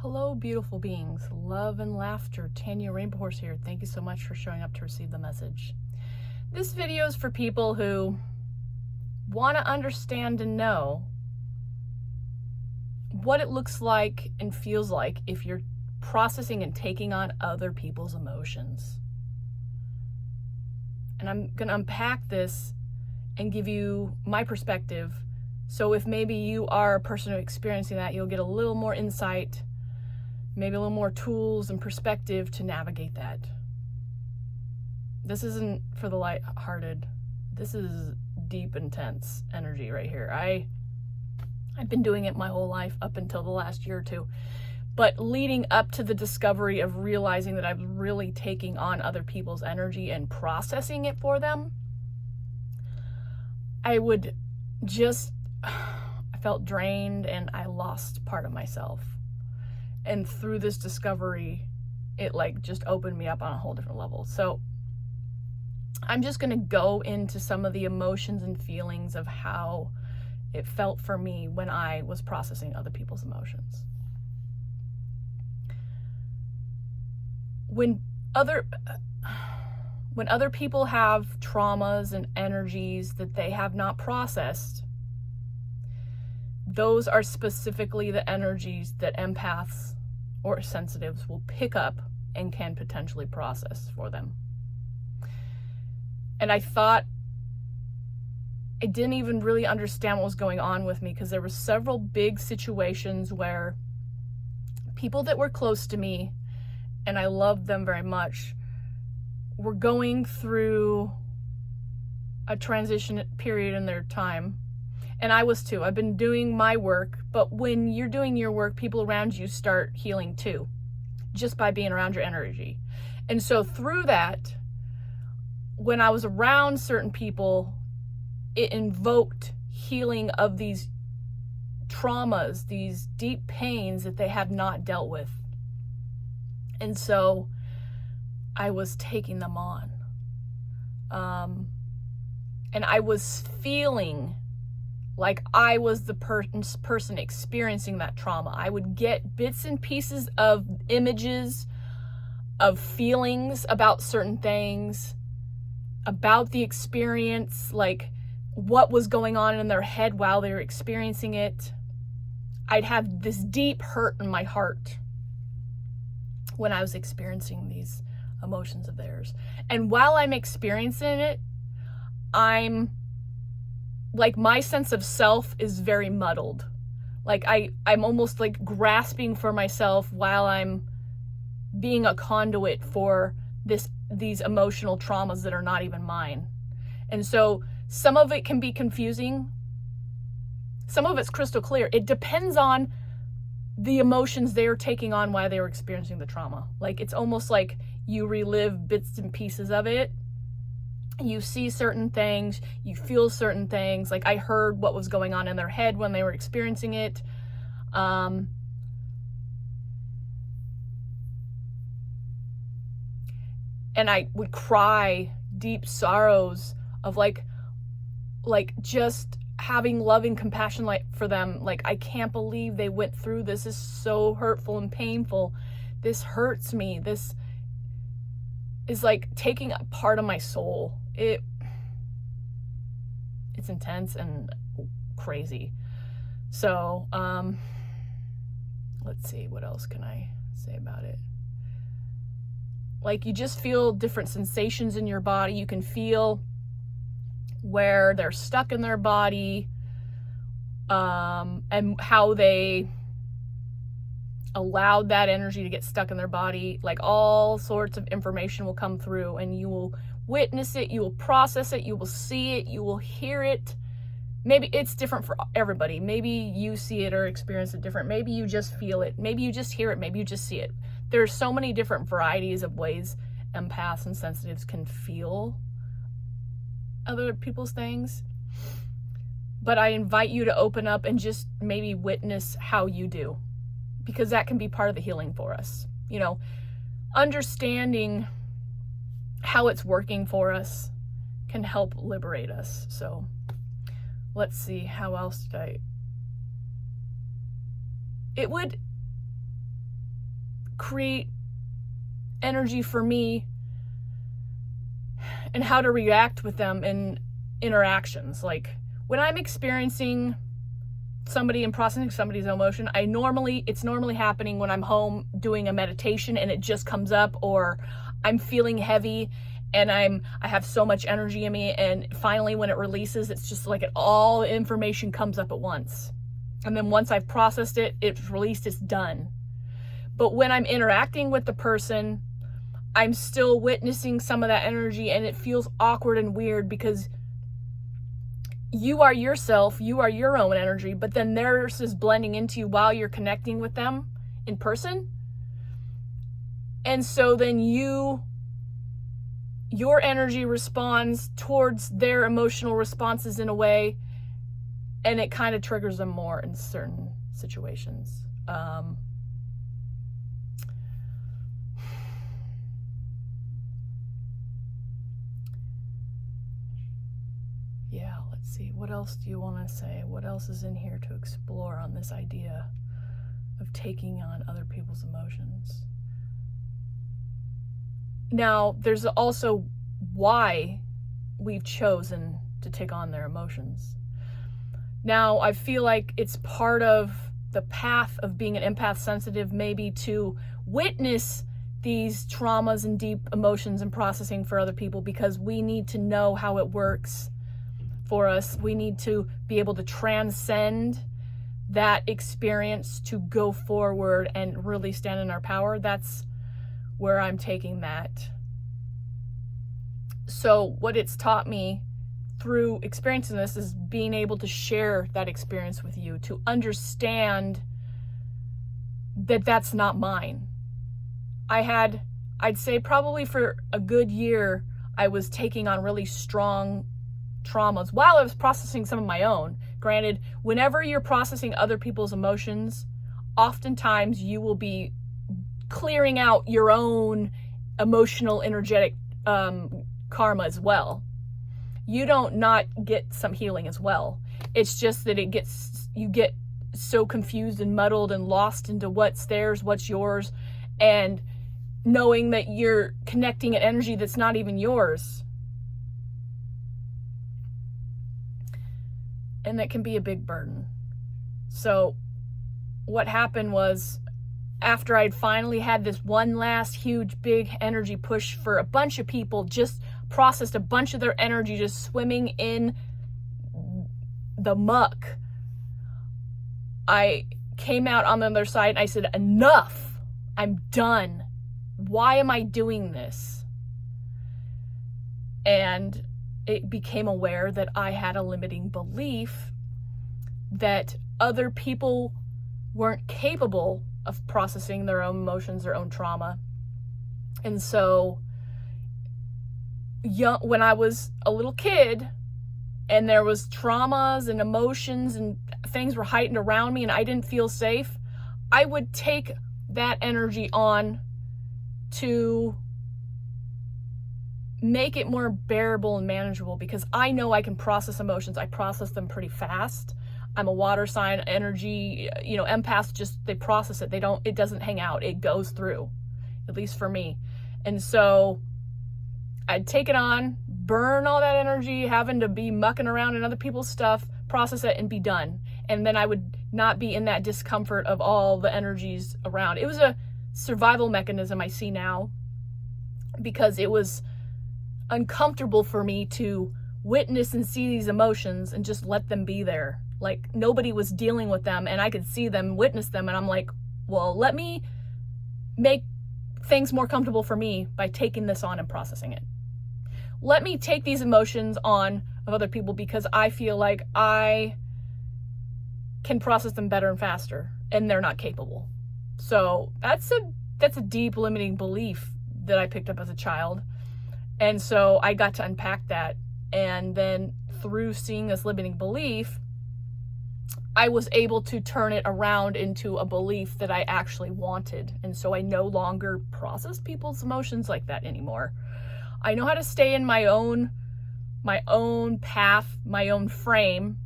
Hello, beautiful beings. Love and laughter. Tanya Rainbow Horse here. Thank you so much for showing up to receive the message. This video is for people who want to understand and know what it looks like and feels like if you're processing and taking on other people's emotions. And I'm going to unpack this and give you my perspective. So if maybe you are a person who's experiencing that, you'll get a little more insight, maybe a little more tools and perspective to navigate that. This isn't for the lighthearted. This is deep, intense energy right here. I've been doing it my whole life up until the last year or two. But leading up to the discovery of realizing that I was really taking on other people's energy and processing it for them, I felt drained and I lost part of myself. And through this discovery, it just opened me up on a whole different level. So I'm just going to go into some of the emotions and feelings of how it felt for me when I was processing other people's emotions. When other people have traumas and energies that they have not processed, those are specifically the energies that empaths or sensitives will pick up and can potentially process for them. And I thought I didn't even really understand what was going on with me, because there were several big situations where people that were close to me, and I loved them very much, were going through a transition period in their time. And I was too. I've been doing my work, but when you're doing your work, people around you start healing too, just by being around your energy. And so through that, when I was around certain people, it invoked healing of these traumas, these deep pains that they have not dealt with. And so I was taking them on. And I was feeling like I was the person experiencing that trauma. I would get bits and pieces of images, of feelings about certain things, about the experience, like what was going on in their head while they were experiencing it. I'd have this deep hurt in my heart when I was experiencing these emotions of theirs. And while I'm experiencing it, my sense of self is very muddled. I'm almost grasping for myself while I'm being a conduit for these emotional traumas that are not even mine. And so some of it can be confusing. Some of it's crystal clear. It depends on the emotions they're taking on while they were experiencing the trauma. It's almost like you relive bits and pieces of it. You see certain things, you feel certain things. I heard what was going on in their head when they were experiencing it. And I would cry deep sorrows of just having loving compassion for them. I can't believe they went through this. This is so hurtful and painful. This hurts me. This is taking a part of my soul. It's intense and crazy. So, let's see, what else can I say about it? You just feel different sensations in your body. You can feel where they're stuck in their body, and how they allowed that energy to get stuck in their body. All sorts of information will come through, and you will witness it, you will process it, you will see it, you will hear it. Maybe it's different for everybody. Maybe you see it or experience it different. Maybe you just feel it. Maybe you just hear it. Maybe you just see it. There's so many different varieties of ways empaths and sensitives can feel other people's things. But I invite you to open up and just maybe witness how you do, because that can be part of the healing for us. Understanding how it's working for us can help liberate us. So let's see, how else did I... create energy for me and how to react with them in interactions. Like when I'm experiencing somebody and processing somebody's emotion, it's normally happening when I'm home doing a meditation and it just comes up, or I'm feeling heavy and I have so much energy in me, and finally when it releases, it's just like all the information comes up at once. And then once I've processed it, it's released, it's done. But when I'm interacting with the person, I'm still witnessing some of that energy, and it feels awkward and weird because you are yourself, you are your own energy, but then theirs is blending into you while you're connecting with them in person. And so then your energy responds towards their emotional responses in a way, and it kind of triggers them more in certain situations. Yeah, let's see. What else do you want to say? What else is in here to explore on this idea of taking on other people's emotions? Now, there's also why we've chosen to take on their emotions. Now, I feel like it's part of the path of being an empath sensitive, maybe to witness these traumas and deep emotions and processing for other people, because we need to know how it works for us. We need to be able to transcend that experience to go forward and really stand in our power. That's where I'm taking that. So what it's taught me through experiencing this is being able to share that experience with you, to understand that that's not mine. I'd say probably for a good year, I was taking on really strong traumas while I was processing some of my own. Granted, whenever you're processing other people's emotions, oftentimes you will be clearing out your own emotional, energetic karma as well. You don't not get some healing as well. It's just that you get so confused and muddled and lost into what's theirs, what's yours, and knowing that you're connecting an energy that's not even yours. And that can be a big burden. So what happened was, after I'd finally had this one last huge big energy push for a bunch of people, just processed a bunch of their energy just swimming in the muck, I came out on the other side and I said, enough, I'm done. Why am I doing this? And it became aware that I had a limiting belief that other people weren't capable of processing their own emotions, their own trauma. And so when I was a little kid and there was traumas and emotions and things were heightened around me and I didn't feel safe, I would take that energy on to make it more bearable and manageable, because I know I can process emotions. I process them pretty fast. I'm a water sign, energy, empaths just, they process it. It doesn't hang out. It goes through, at least for me. And so I'd take it on, burn all that energy, having to be mucking around in other people's stuff, process it and be done. And then I would not be in that discomfort of all the energies around. It was a survival mechanism I see now, because it was uncomfortable for me to witness and see these emotions and just let them be there. Like nobody was dealing with them and I could see them, witness them, and I'm like, well, let me make things more comfortable for me by taking this on and processing it. Let me take these emotions on of other people because I feel like I can process them better and faster and they're not capable. So that's a deep limiting belief that I picked up as a child. And so I got to unpack that. And then through seeing this limiting belief, I was able to turn it around into a belief that I actually wanted. And so I no longer process people's emotions like that anymore. I know how to stay in my own path, my own frame,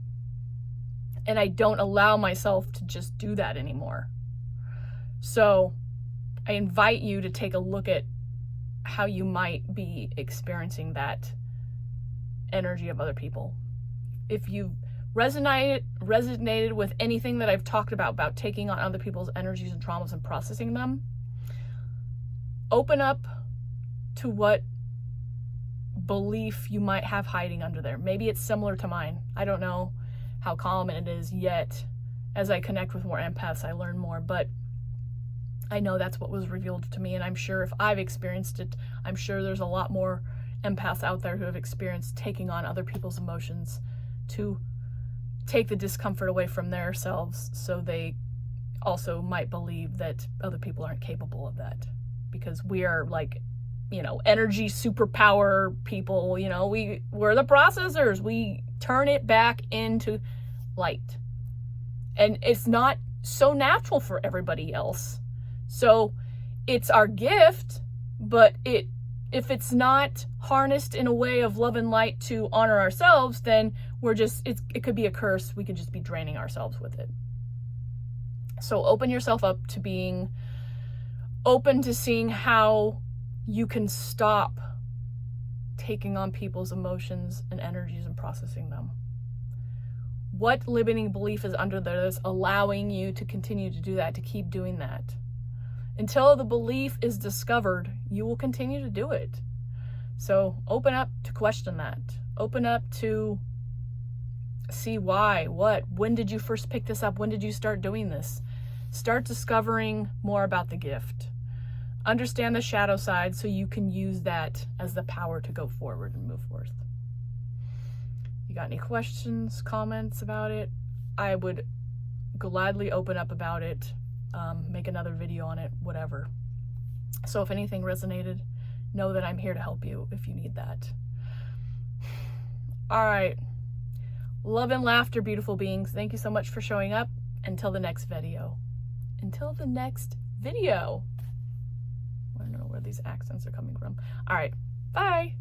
and I don't allow myself to just do that anymore. So I invite you to take a look at how you might be experiencing that energy of other people. If you've resonated with anything that I've talked about taking on other people's energies and traumas and processing them, open up to what belief you might have hiding under there. Maybe it's similar to mine. I don't know how common it is yet. As I connect with more empaths, I learn more, but I know that's what was revealed to me, and I'm sure if I've experienced it, I'm sure there's a lot more empaths out there who have experienced taking on other people's emotions to take the discomfort away from themselves, so they also might believe that other people aren't capable of that, because we are like, you know, energy superpower people. You know, we're the processors. We turn it back into light, and it's not so natural for everybody else. So it's our gift, but if it's not harnessed in a way of love and light to honor ourselves, then it could be a curse. We could just be draining ourselves with it. So open yourself up to being open to seeing how you can stop taking on people's emotions and energies and processing them. What limiting belief is under there that's allowing you to continue to do that, to keep doing that? Until the belief is discovered, you will continue to do it. So open up to question that. Open up to see why, when did you first pick this up? When did you start doing this? Start discovering more about the gift. Understand the shadow side so you can use that as the power to go forward and move forth. You got any questions, comments about it? I would gladly open up about it, make another video on it, whatever. So if anything resonated, know that I'm here to help you if you need that. All right. Love and laughter, beautiful beings. Thank you so much for showing up. Until the next video. Until the next video. I don't know where these accents are coming from. All right. Bye.